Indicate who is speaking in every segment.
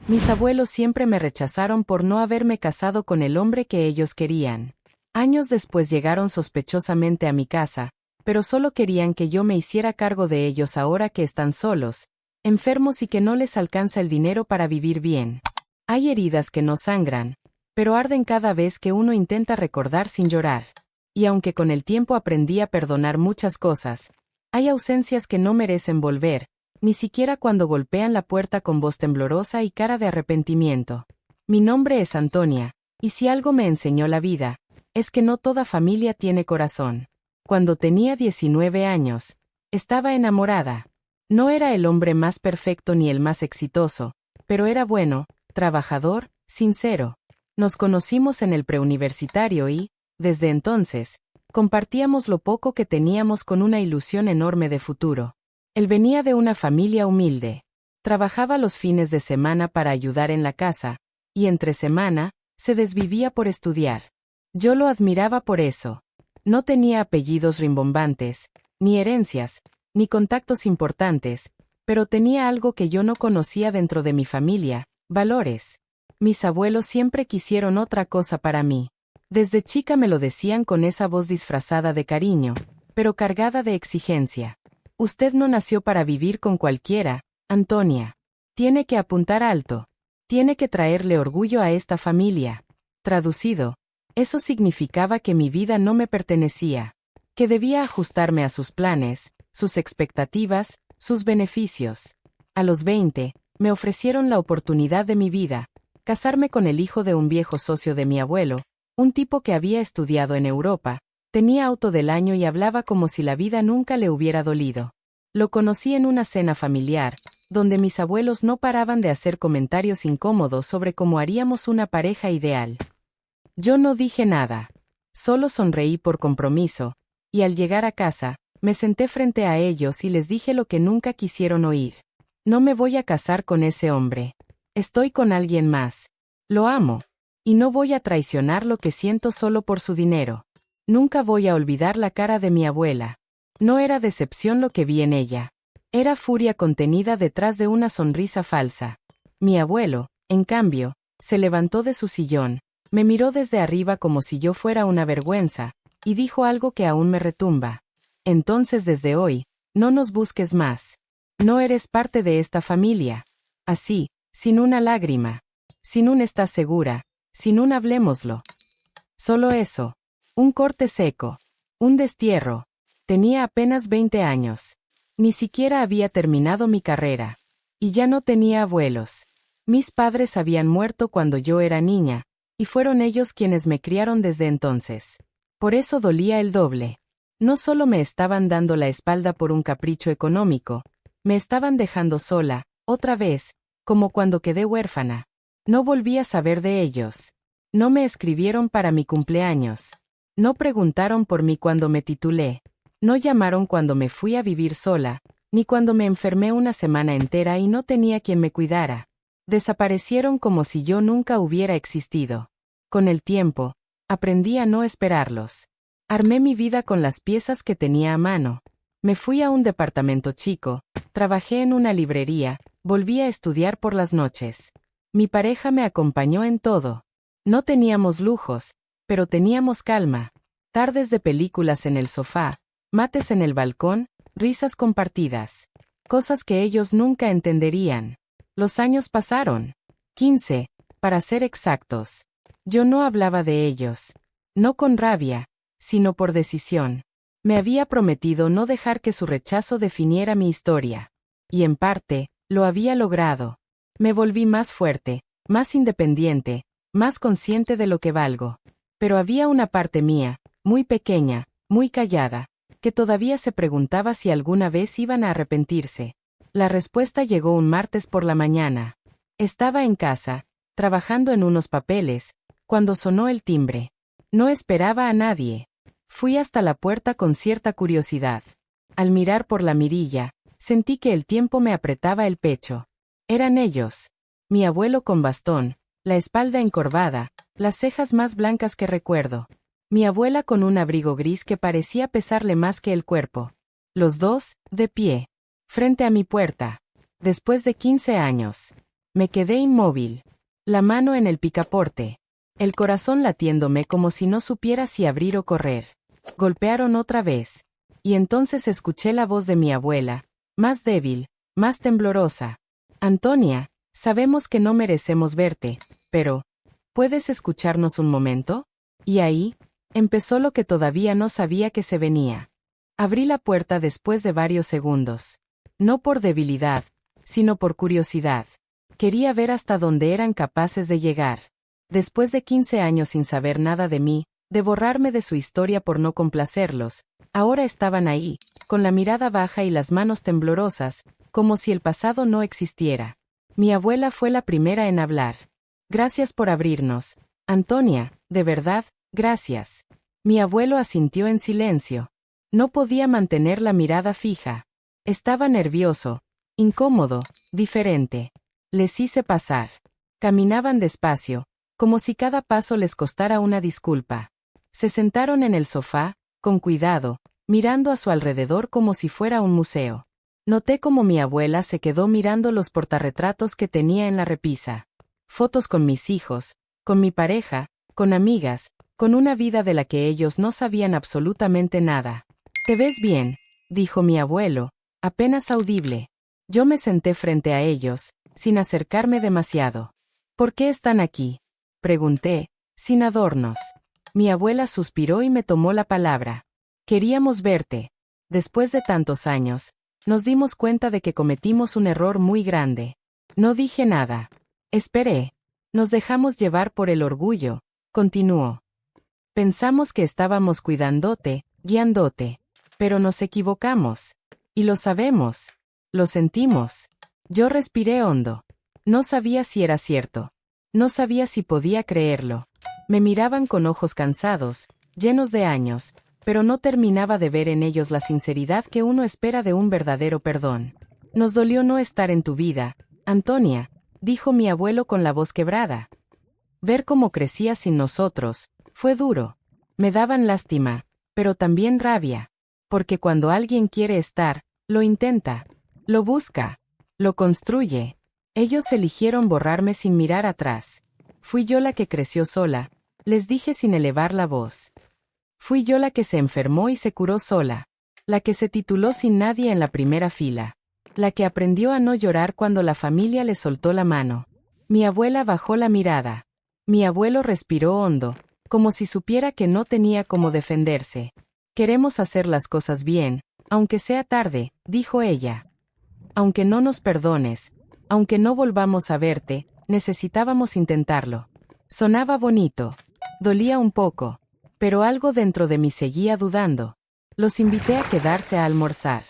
Speaker 1: Mis abuelos siempre me rechazaron por no haberme casado con el hombre que ellos querían. Años después llegaron sospechosamente a mi casa, pero solo querían que yo me hiciera cargo de ellos ahora que están solos, enfermos y que no les alcanza el dinero para vivir bien. Hay heridas que no sangran, pero arden cada vez que uno intenta recordar sin llorar. Y aunque con el tiempo aprendí a perdonar muchas cosas, hay ausencias que no merecen volver, ni siquiera cuando golpean la puerta con voz temblorosa y cara de arrepentimiento. Mi nombre es Antonia, y si algo me enseñó la vida, es que no toda familia tiene corazón. Cuando tenía 19 años, estaba enamorada. No era el hombre más perfecto ni el más exitoso, pero era bueno, trabajador, sincero. Nos conocimos en el preuniversitario y, desde entonces, compartíamos lo poco que teníamos con una ilusión enorme de futuro. Él venía de una familia humilde. Trabajaba los fines de semana para ayudar en la casa, y entre semana, se desvivía por estudiar. Yo lo admiraba por eso. No tenía apellidos rimbombantes, ni herencias, ni contactos importantes, pero tenía algo que yo no conocía dentro de mi familia: valores. Mis abuelos siempre quisieron otra cosa para mí. Desde chica me lo decían con esa voz disfrazada de cariño, pero cargada de exigencia. Usted no nació para vivir con cualquiera, Antonia. Tiene que apuntar alto. Tiene que traerle orgullo a esta familia. Traducido, eso significaba que mi vida no me pertenecía, que debía ajustarme a sus planes, sus expectativas, sus beneficios. A los 20, me ofrecieron la oportunidad de mi vida: casarme con el hijo de un viejo socio de mi abuelo, un tipo que había estudiado en Europa, tenía auto del año y hablaba como si la vida nunca le hubiera dolido. Lo conocí en una cena familiar, donde mis abuelos no paraban de hacer comentarios incómodos sobre cómo haríamos una pareja ideal. Yo no dije nada. Solo sonreí por compromiso, y al llegar a casa, me senté frente a ellos y les dije lo que nunca quisieron oír. No me voy a casar con ese hombre. Estoy con alguien más. Lo amo. Y no voy a traicionar lo que siento solo por su dinero. Nunca voy a olvidar la cara de mi abuela. No era decepción lo que vi en ella. Era furia contenida detrás de una sonrisa falsa. Mi abuelo, en cambio, se levantó de su sillón, me miró desde arriba como si yo fuera una vergüenza, y dijo algo que aún me retumba. Entonces desde hoy, no nos busques más. No eres parte de esta familia. Así, sin una lágrima. Sin un "estás segura", sin un "hablemoslo". Solo eso. Un corte seco. Un destierro. Tenía apenas 20 años. Ni siquiera había terminado mi carrera. Y ya no tenía abuelos. Mis padres habían muerto cuando yo era niña, y fueron ellos quienes me criaron desde entonces. Por eso dolía el doble. No solo me estaban dando la espalda por un capricho económico, me estaban dejando sola, otra vez, como cuando quedé huérfana. No volví a saber de ellos. No me escribieron para mi cumpleaños. No preguntaron por mí cuando me titulé. No llamaron cuando me fui a vivir sola, ni cuando me enfermé una semana entera y no tenía quien me cuidara. Desaparecieron como si yo nunca hubiera existido. Con el tiempo, aprendí a no esperarlos. Armé mi vida con las piezas que tenía a mano. Me fui a un departamento chico, trabajé en una librería, volví a estudiar por las noches. Mi pareja me acompañó en todo. No teníamos lujos, pero teníamos calma. Tardes de películas en el sofá, mates en el balcón, risas compartidas. Cosas que ellos nunca entenderían. Los años pasaron. 15, para ser exactos. Yo no hablaba de ellos. No con rabia, sino por decisión. Me había prometido no dejar que su rechazo definiera mi historia. Y en parte, lo había logrado. Me volví más fuerte, más independiente, más consciente de lo que valgo. Pero había una parte mía, muy pequeña, muy callada, que todavía se preguntaba si alguna vez iban a arrepentirse. La respuesta llegó un martes por la mañana. Estaba en casa, trabajando en unos papeles, cuando sonó el timbre. No esperaba a nadie. Fui hasta la puerta con cierta curiosidad. Al mirar por la mirilla, sentí que el tiempo me apretaba el pecho. Eran ellos. Mi abuelo con bastón, la espalda encorvada, las cejas más blancas que recuerdo. Mi abuela con un abrigo gris que parecía pesarle más que el cuerpo. Los dos, de pie, frente a mi puerta. Después de 15 años. Me quedé inmóvil. La mano en el picaporte. El corazón latiéndome como si no supiera si abrir o correr. Golpearon otra vez. Y entonces escuché la voz de mi abuela, más débil, más temblorosa. Antonia, sabemos que no merecemos verte, pero, ¿puedes escucharnos un momento? Y ahí, empezó lo que todavía no sabía que se venía. Abrí la puerta después de varios segundos. No por debilidad, sino por curiosidad. Quería ver hasta dónde eran capaces de llegar. Después de 15 años sin saber nada de mí, de borrarme de su historia por no complacerlos, ahora estaban ahí, con la mirada baja y las manos temblorosas, como si el pasado no existiera. Mi abuela fue la primera en hablar. Gracias por abrirnos. Antonia, de verdad, gracias. Mi abuelo asintió en silencio. No podía mantener la mirada fija. Estaba nervioso, incómodo, diferente. Les hice pasar. Caminaban despacio, como si cada paso les costara una disculpa. Se sentaron en el sofá, con cuidado, mirando a su alrededor como si fuera un museo. Noté como mi abuela se quedó mirando los portarretratos que tenía en la repisa. Fotos con mis hijos, con mi pareja, con amigas, con una vida de la que ellos no sabían absolutamente nada. «Te ves bien», dijo mi abuelo, apenas audible. Yo me senté frente a ellos, sin acercarme demasiado. «¿Por qué están aquí?», pregunté, sin adornos. Mi abuela suspiró y me tomó la palabra. «Queríamos verte. Después de tantos años, nos dimos cuenta de que cometimos un error muy grande». No dije nada. Esperé. Nos dejamos llevar por el orgullo, continuó. Pensamos que estábamos cuidándote, guiándote. Pero nos equivocamos. Y lo sabemos. Lo sentimos. Yo respiré hondo. No sabía si era cierto. No sabía si podía creerlo. Me miraban con ojos cansados, llenos de años, pero no terminaba de ver en ellos la sinceridad que uno espera de un verdadero perdón. Nos dolió no estar en tu vida, Antonia, dijo mi abuelo con la voz quebrada. Ver cómo crecía sin nosotros, fue duro. Me daban lástima, pero también rabia. Porque cuando alguien quiere estar, lo intenta, lo busca, lo construye. Ellos eligieron borrarme sin mirar atrás. Fui yo la que creció sola, les dije sin elevar la voz. Fui yo la que se enfermó y se curó sola. La que se tituló sin nadie en la primera fila. La que aprendió a no llorar cuando la familia le soltó la mano. Mi abuela bajó la mirada. Mi abuelo respiró hondo, como si supiera que no tenía cómo defenderse. Queremos hacer las cosas bien, aunque sea tarde, dijo ella. Aunque no nos perdones, aunque no volvamos a verte, necesitábamos intentarlo. Sonaba bonito. Dolía un poco. Pero algo dentro de mí seguía dudando. Los invité a quedarse a almorzar.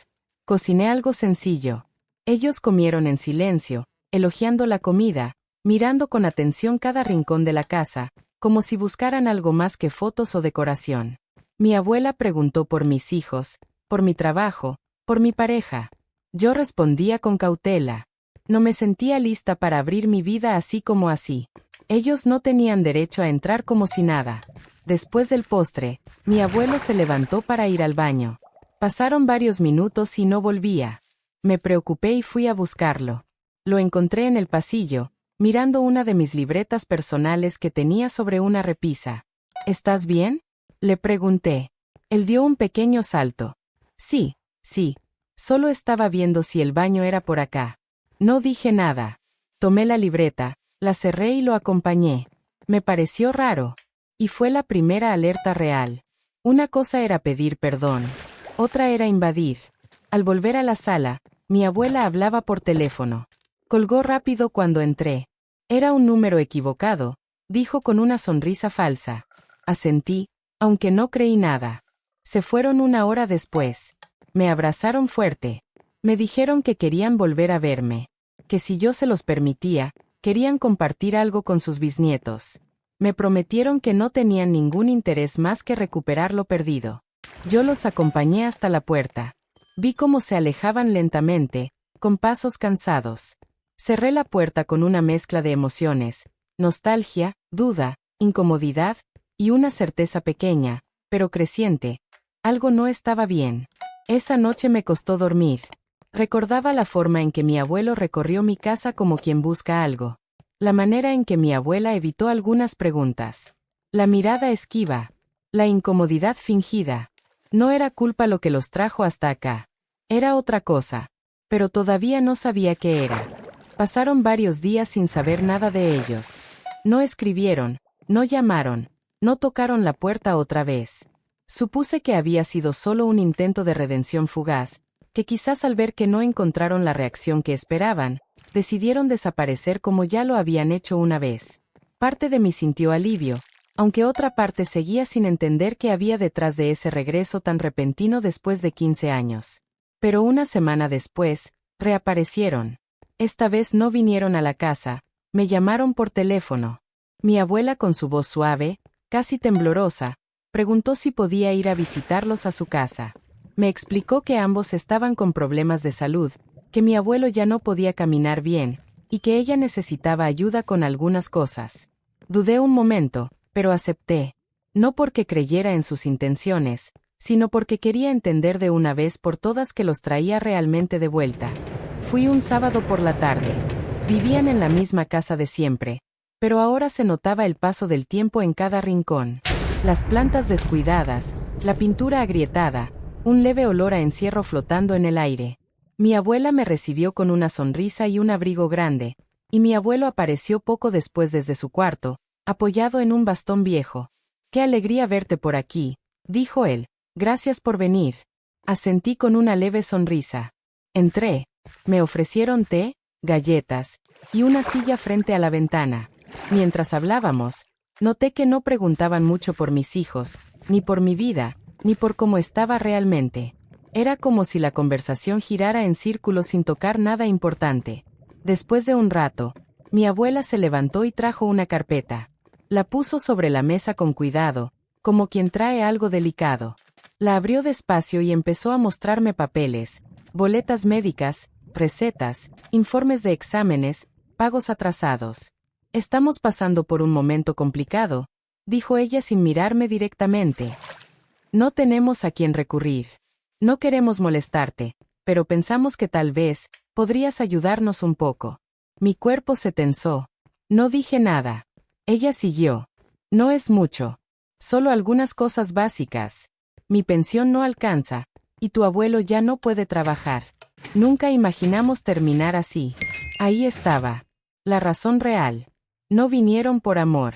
Speaker 1: Cociné algo sencillo. Ellos comieron en silencio, elogiando la comida, mirando con atención cada rincón de la casa, como si buscaran algo más que fotos o decoración. Mi abuela preguntó por mis hijos, por mi trabajo, por mi pareja. Yo respondía con cautela. No me sentía lista para abrir mi vida así como así. Ellos no tenían derecho a entrar como si nada. Después del postre, mi abuelo se levantó para ir al baño. Pasaron varios minutos y no volvía. Me preocupé y fui a buscarlo. Lo encontré en el pasillo, mirando una de mis libretas personales que tenía sobre una repisa. ¿Estás bien?, le pregunté. Él dio un pequeño salto. Sí, solo estaba viendo si el baño era por acá. No dije nada. Tomé la libreta, la cerré y lo acompañé. Me pareció raro. Y fue la primera alerta real. Una cosa era pedir perdón. Otra era invadir. Al volver a la sala, mi abuela hablaba por teléfono. Colgó rápido cuando entré. Era un número equivocado, dijo con una sonrisa falsa. Asentí, aunque no creí nada. Se fueron una hora después. Me abrazaron fuerte. Me dijeron que querían volver a verme. Que si yo se los permitía, querían compartir algo con sus bisnietos. Me prometieron que no tenían ningún interés más que recuperar lo perdido. Yo los acompañé hasta la puerta. Vi cómo se alejaban lentamente, con pasos cansados. Cerré la puerta con una mezcla de emociones, nostalgia, duda, incomodidad, y una certeza pequeña, pero creciente. Algo no estaba bien. Esa noche me costó dormir. Recordaba la forma en que mi abuelo recorrió mi casa como quien busca algo. La manera en que mi abuela evitó algunas preguntas. La mirada esquiva. La incomodidad fingida. No era culpa lo que los trajo hasta acá. Era otra cosa. Pero todavía no sabía qué era. Pasaron varios días sin saber nada de ellos. No escribieron, no llamaron, no tocaron la puerta otra vez. Supuse que había sido solo un intento de redención fugaz, que quizás al ver que no encontraron la reacción que esperaban, decidieron desaparecer como ya lo habían hecho una vez. Parte de mí sintió alivio, aunque otra parte seguía sin entender qué había detrás de ese regreso tan repentino después de 15 años. Pero una semana después, reaparecieron. Esta vez no vinieron a la casa, me llamaron por teléfono. Mi abuela con su voz suave, casi temblorosa, preguntó si podía ir a visitarlos a su casa. Me explicó que ambos estaban con problemas de salud, que mi abuelo ya no podía caminar bien, y que ella necesitaba ayuda con algunas cosas. Dudé un momento, pero acepté. No porque creyera en sus intenciones, sino porque quería entender de una vez por todas que los traía realmente de vuelta. Fui un sábado por la tarde. Vivían en la misma casa de siempre, pero ahora se notaba el paso del tiempo en cada rincón. Las plantas descuidadas, la pintura agrietada, un leve olor a encierro flotando en el aire. Mi abuela me recibió con una sonrisa y un abrigo grande, y mi abuelo apareció poco después desde su cuarto, apoyado en un bastón viejo. «Qué alegría verte por aquí», dijo él. «Gracias por venir». Asentí con una leve sonrisa. Entré. Me ofrecieron té, galletas, y una silla frente a la ventana. Mientras hablábamos, noté que no preguntaban mucho por mis hijos, ni por mi vida, ni por cómo estaba realmente. Era como si la conversación girara en círculos sin tocar nada importante. Después de un rato, mi abuela se levantó y trajo una carpeta. La puso sobre la mesa con cuidado, como quien trae algo delicado. La abrió despacio y empezó a mostrarme papeles, boletas médicas, recetas, informes de exámenes, pagos atrasados. «Estamos pasando por un momento complicado», dijo ella sin mirarme directamente. «No tenemos a quién recurrir. No queremos molestarte, pero pensamos que tal vez podrías ayudarnos un poco». Mi cuerpo se tensó. No dije nada. Ella siguió. «No es mucho. Solo algunas cosas básicas. Mi pensión no alcanza, y tu abuelo ya no puede trabajar. Nunca imaginamos terminar así». Ahí estaba. La razón real. No vinieron por amor,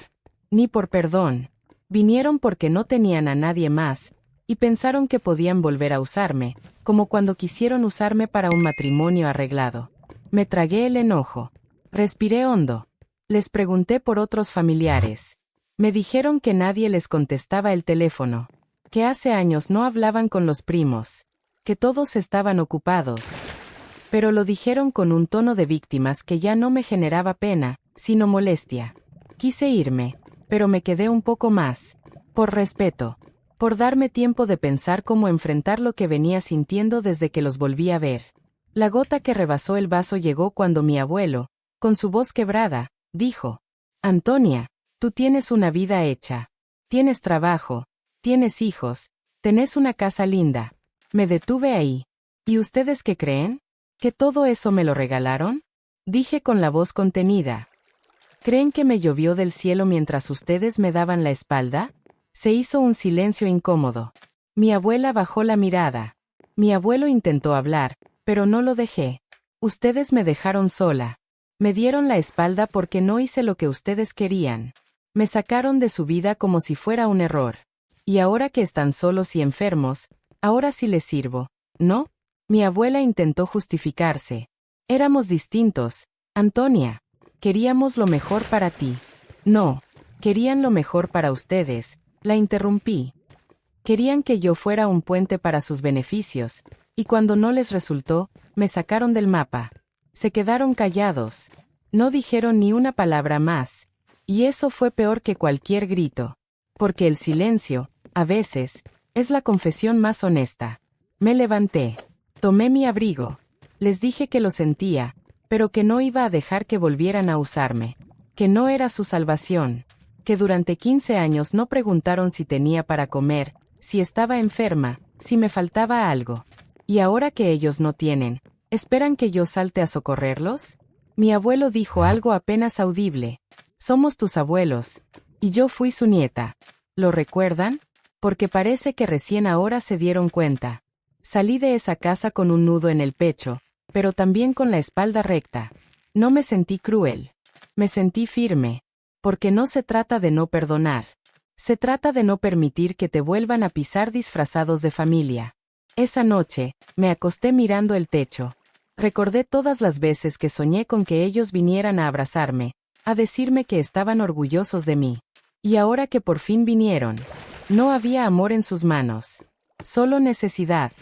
Speaker 1: ni por perdón. Vinieron porque no tenían a nadie más, y pensaron que podían volver a usarme, como cuando quisieron usarme para un matrimonio arreglado. Me tragué el enojo. Respiré hondo. Les pregunté por otros familiares. Me dijeron que nadie les contestaba el teléfono, que hace años no hablaban con los primos, que todos estaban ocupados. Pero lo dijeron con un tono de víctimas que ya no me generaba pena, sino molestia. Quise irme, pero me quedé un poco más. Por respeto. Por darme tiempo de pensar cómo enfrentar lo que venía sintiendo desde que los volví a ver. La gota que rebasó el vaso llegó cuando mi abuelo, con su voz quebrada, dijo: «Antonia, tú tienes una vida hecha. Tienes trabajo, tienes hijos, tenés una casa linda». Me detuve ahí. ¿Y ustedes qué creen? ¿Que todo eso me lo regalaron? Dije con la voz contenida. ¿Creen que me llovió del cielo mientras ustedes me daban la espalda? Se hizo un silencio incómodo. Mi abuela bajó la mirada. Mi abuelo intentó hablar, pero no lo dejé. Ustedes me dejaron sola. Me dieron la espalda porque no hice lo que ustedes querían. Me sacaron de su vida como si fuera un error. Y ahora que están solos y enfermos, ahora sí les sirvo, ¿no? Mi abuela intentó justificarse. Éramos distintos, Antonia. Queríamos lo mejor para ti. No, querían lo mejor para ustedes. La interrumpí. Querían que yo fuera un puente para sus beneficios, y cuando no les resultó, me sacaron del mapa. Se quedaron callados. No dijeron ni una palabra más. Y eso fue peor que cualquier grito. Porque el silencio, a veces, es la confesión más honesta. Me levanté. Tomé mi abrigo. Les dije que lo sentía, pero que no iba a dejar que volvieran a usarme. Que no era su salvación. Que durante 15 años no preguntaron si tenía para comer, si estaba enferma, si me faltaba algo. Y ahora que ellos no tienen, ¿Esperan que yo salte a socorrerlos? Mi abuelo dijo algo apenas audible. Somos tus abuelos. Y yo fui su nieta. ¿Lo recuerdan? Porque parece que recién ahora se dieron cuenta. Salí de esa casa con un nudo en el pecho, pero también con la espalda recta. No me sentí cruel. Me sentí firme. Porque no se trata de no perdonar. Se trata de no permitir que te vuelvan a pisar disfrazados de familia. Esa noche, me acosté mirando el techo. Recordé todas las veces que soñé con que ellos vinieran a abrazarme, a decirme que estaban orgullosos de mí. Y ahora que por fin vinieron, no había amor en sus manos. Solo necesidad.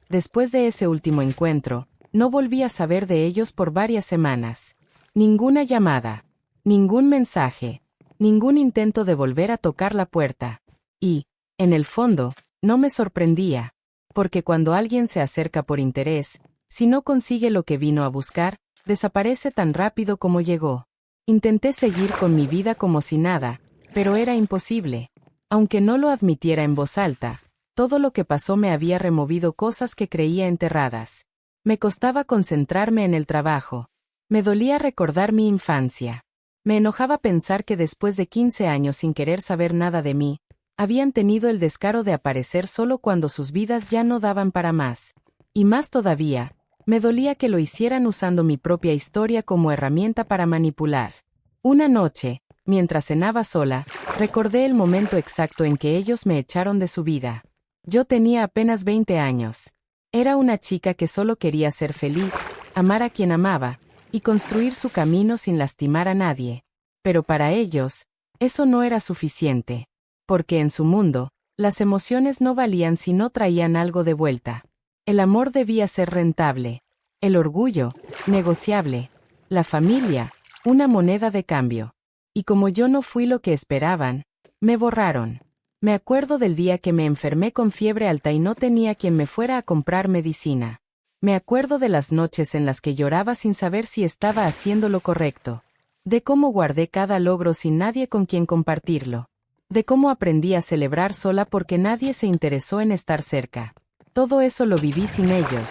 Speaker 1: Después de ese último encuentro, no volví a saber de ellos por varias semanas. Ninguna llamada. Ningún mensaje. Ningún intento de volver a tocar la puerta. Y, en el fondo, no me sorprendía. Porque cuando alguien se acerca por interés, si no consigue lo que vino a buscar, desaparece tan rápido como llegó. Intenté seguir con mi vida como si nada, pero era imposible. Aunque no lo admitiera en voz alta, todo lo que pasó me había removido cosas que creía enterradas. Me costaba concentrarme en el trabajo. Me dolía recordar mi infancia. Me enojaba pensar que después de 15 años sin querer saber nada de mí, habían tenido el descaro de aparecer solo cuando sus vidas ya no daban para más. Y más todavía, me dolía que lo hicieran usando mi propia historia como herramienta para manipular. Una noche, mientras cenaba sola, recordé el momento exacto en que ellos me echaron de su vida. Yo tenía apenas 20 años. Era una chica que solo quería ser feliz, amar a quien amaba, y construir su camino sin lastimar a nadie. Pero para ellos, eso no era suficiente. Porque en su mundo, las emociones no valían si no traían algo de vuelta. El amor debía ser rentable. El orgullo, negociable. La familia, una moneda de cambio. Y como yo no fui lo que esperaban, me borraron. Me acuerdo del día que me enfermé con fiebre alta y no tenía quien me fuera a comprar medicina. Me acuerdo de las noches en las que lloraba sin saber si estaba haciendo lo correcto. De cómo guardé cada logro sin nadie con quien compartirlo. De cómo aprendí a celebrar sola porque nadie se interesó en estar cerca. Todo eso lo viví sin ellos.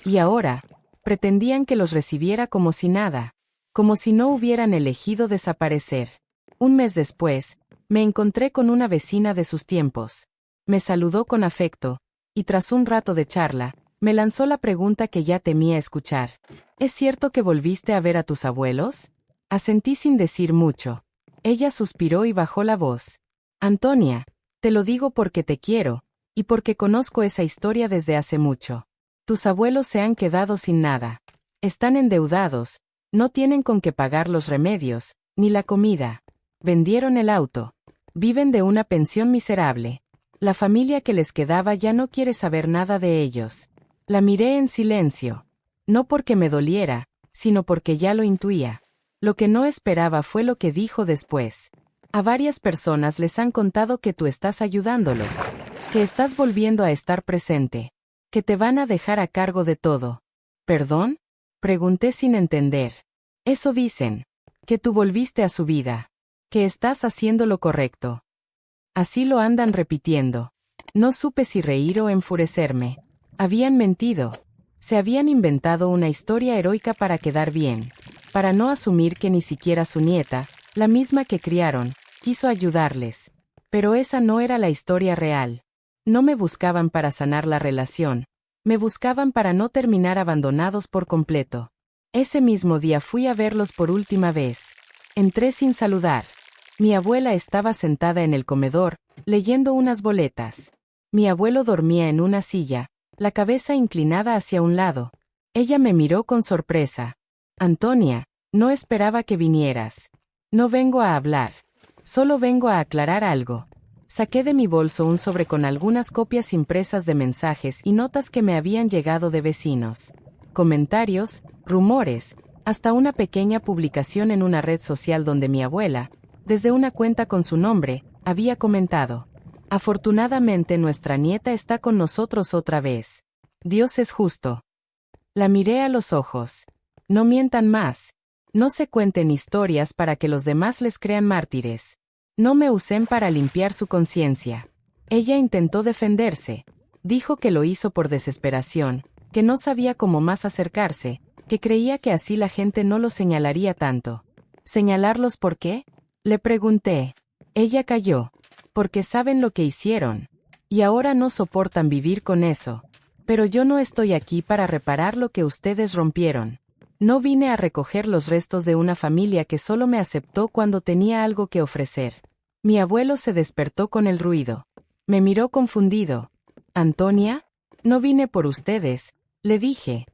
Speaker 1: Y ahora, pretendían que los recibiera como si nada. Como si no hubieran elegido desaparecer. Un mes después, me encontré con una vecina de sus tiempos. Me saludó con afecto, y tras un rato de charla, me lanzó la pregunta que ya temía escuchar. ¿Es cierto que volviste a ver a tus abuelos? Asentí sin decir mucho. Ella suspiró y bajó la voz. Antonia, te lo digo porque te quiero, y porque conozco esa historia desde hace mucho. Tus abuelos se han quedado sin nada. Están endeudados, no tienen con qué pagar los remedios, ni la comida. Vendieron el auto. Viven de una pensión miserable. La familia que les quedaba ya no quiere saber nada de ellos. La miré en silencio. No porque me doliera, sino porque ya lo intuía. Lo que no esperaba fue lo que dijo después. A varias personas les han contado que tú estás ayudándolos. Que estás volviendo a estar presente. Que te van a dejar a cargo de todo. ¿Perdón? Pregunté sin entender. Eso dicen. Que tú volviste a su vida. Que estás haciendo lo correcto. Así lo andan repitiendo. No supe si reír o enfurecerme. Habían mentido. Se habían inventado una historia heroica para quedar bien. Para no asumir que ni siquiera su nieta, la misma que criaron, quiso ayudarles. Pero esa no era la historia real. No me buscaban para sanar la relación. Me buscaban para no terminar abandonados por completo. Ese mismo día fui a verlos por última vez. Entré sin saludar. Mi abuela estaba sentada en el comedor, leyendo unas boletas. Mi abuelo dormía en una silla, la cabeza inclinada hacia un lado. Ella me miró con sorpresa. Antonia, no esperaba que vinieras. No vengo a hablar. Solo vengo a aclarar algo. Saqué de mi bolso un sobre con algunas copias impresas de mensajes y notas que me habían llegado de vecinos. Comentarios, rumores, hasta una pequeña publicación en una red social donde mi abuela, desde una cuenta con su nombre, había comentado: afortunadamente nuestra nieta está con nosotros otra vez. Dios es justo. La miré a los ojos. No mientan más. No se cuenten historias para que los demás les crean mártires. No me usen para limpiar su conciencia. Ella intentó defenderse. Dijo que lo hizo por desesperación, que no sabía cómo más acercarse, que creía que así la gente no los señalaría tanto. ¿Señalarlos por qué? Le pregunté. Ella calló. Porque saben lo que hicieron. Y ahora no soportan vivir con eso. Pero yo no estoy aquí para reparar lo que ustedes rompieron. No vine a recoger los restos de una familia que solo me aceptó cuando tenía algo que ofrecer. Mi abuelo se despertó con el ruido. Me miró confundido. ¿Antonia? No vine por ustedes, le dije.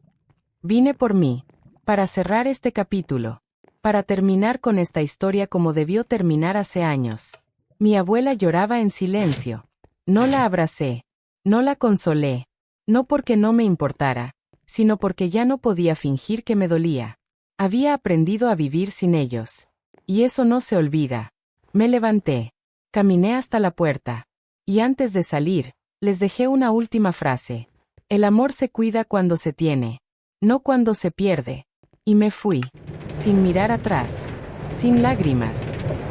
Speaker 1: Vine por mí. Para cerrar este capítulo. Para terminar con esta historia como debió terminar hace años. Mi abuela lloraba en silencio. No la abracé. No la consolé. No porque no me importara, sino porque ya no podía fingir que me dolía. Había aprendido a vivir sin ellos. Y eso no se olvida. Me levanté. Caminé hasta la puerta. Y antes de salir, les dejé una última frase. El amor se cuida cuando se tiene, no cuando se pierde. Y me fui. Sin mirar atrás. Sin lágrimas.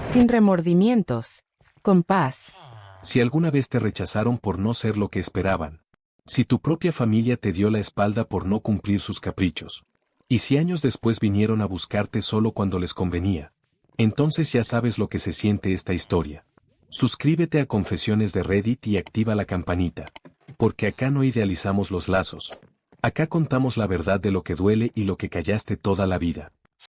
Speaker 1: Sin remordimientos. Con paz.
Speaker 2: Si alguna vez te rechazaron por no ser lo que esperaban. Si tu propia familia te dio la espalda por no cumplir sus caprichos. Y si años después vinieron a buscarte solo cuando les convenía. Entonces ya sabes lo que se siente esta historia. Suscríbete a Confesiones de Reddit y activa la campanita. Porque acá no idealizamos los lazos. Acá contamos la verdad de lo que duele y lo que callaste toda la vida.